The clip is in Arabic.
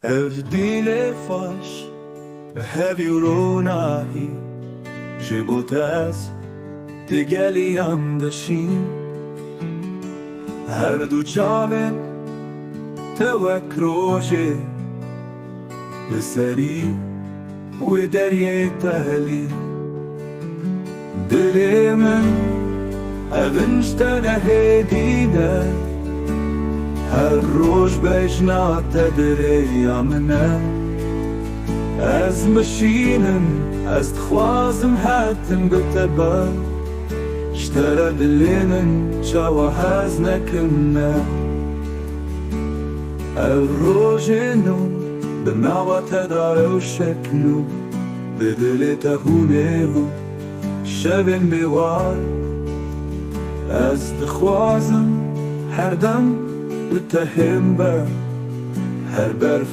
Evdile faş Hevjurunai Životas Ti gelijam dëshim Her du qaven Të vekroqe Lësëri ودرية أهلي دليما أبنشتنا هدينا هالروش بيشنا تدري عمنا أز مشينا أز تخوازم هاتن بالتبا اشترى دلينا شاوى حازنا كنا الروجينو بمعوى تدعي وشكلو بدلي تهونيهو شبن بوار از دخوازم هر دم بتهم بر هر برف